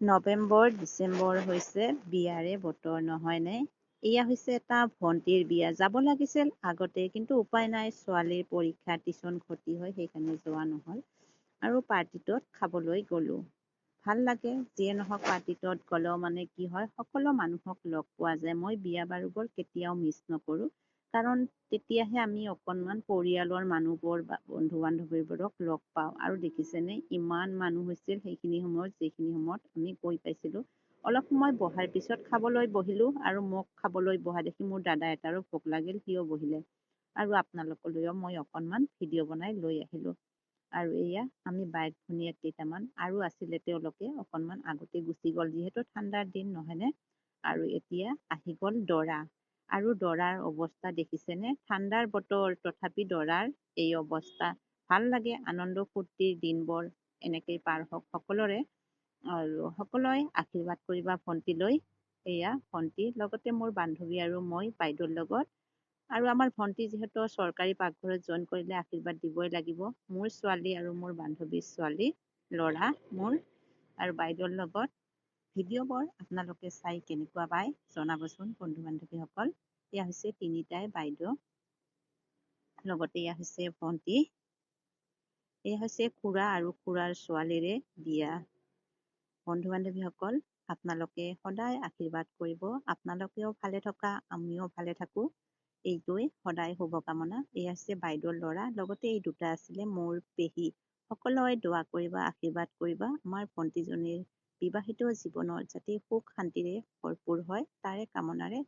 নৱেম্বৰ ডিচেম্বৰ হৈছে বিয়াৰে বতৰ নহয়নে? এয়া হৈছে এটা ভণ্টিৰ বিয়া। যাব লাগিছিল আগতে, কিন্তু উপায় নাই, ছোৱালীৰ পৰীক্ষা টিউচন ক্ষতি হয়, সেইকাৰণে যোৱা নহ'ল। আৰু পাৰ্টিটোত খাবলৈ গ'লো। ভাল লাগে, যিয়ে নহওক পাৰ্টিটোত গ'লেও মানে কি হয়, সকলো মানুহক লগ পোৱা যায়। মই বিয়া বাৰুবোৰ কেতিয়াও মিছ নকৰোঁ। কাৰণ তেতিয়াহে আমি অকণমান পৰিয়ালৰ মানুহবোৰ বা বন্ধু বান্ধৱীবোৰক লগ পাওঁ। আৰু দেখিছেনে ইমান মানুহ হৈছিল সেইখিনি সময়ত, যিখিনি সময়ত আমি গৈ পাইছিলোঁ। অলপ সময় বহাৰ পিছত খাবলৈ বহিলোঁ, আৰু মোক খাবলৈ বহা দেখি মোৰ দাদা এটাৰো ভোক লাগিল, সিও বহিলে। আৰু আপোনালোকলৈও মই অকণমান ভিডিঅ' বনাই লৈ আহিলোঁ। আৰু এয়া আমি বাইক ভনীয়েক কেইটামান আৰু আছিলে, তেওঁলোকে অকণমান আগতে গুচি গ'ল, যিহেতু ঠাণ্ডাৰ দিন নহয়নে? আৰু এতিয়া আহি গ'ল দৰা। আৰু দৰাৰ অৱস্থা দেখিছেনে? ঠাণ্ডাৰ বতৰ, তথাপি দৰাৰ এই অৱস্থা। ভাল লাগে, আনন্দ ফূৰ্তিৰ দিনবোৰ এনেকেই পাৰ হওক সকলোৰে। আৰু সকলোৱে আশীৰ্বাদ কৰিবা ভণ্টিলৈ। এয়া ভণ্টি, লগতে মোৰ বান্ধৱী আৰু মই বাইদেউৰ লগত। আৰু আমাৰ ভণ্টি যিহেতু চৰকাৰী পাকঘৰত জইন কৰিলে, আশীৰ্বাদ দিবই লাগিব। মোৰ ছোৱালী আৰু মোৰ বান্ধৱীৰ ছোৱালী, ল'ৰা মোৰ। আৰু বাইদেউৰ লগত ভিডিঅ'বোৰ আপোনালোকে চাই কেনেকুৱা পায় জনাবচোন বন্ধু বান্ধৱীসকল। এয়া হৈছে তিনিটাই বাইদেউ, লগতে এয়া হৈছে ভণ্টি। এয়া হৈছে খুৰা আৰু খুৰাৰ ছোৱালীৰে বিয়া। বন্ধু বান্ধৱীসকল, আপোনালোকে সদায় আশীৰ্বাদ কৰিব। আপোনালোকেও ভালে থকা, আমিও ভালে থাকোঁ, এইটোৱে সদায় শুভকামনা। এয়া হৈছে বাইদেউৰ ল'ৰা, লগতে এই দুটা আছিলে মোৰ পেহী। সকলোৱে দোৱা কৰিবা, আশীৰ্বাদ কৰিবা, আমাৰ ভণ্টিজনীৰ বিবাহিত জীৱনত যাতে সুখ শান্তিৰে ভৰপূৰ হয়, তাৰে কামনাৰে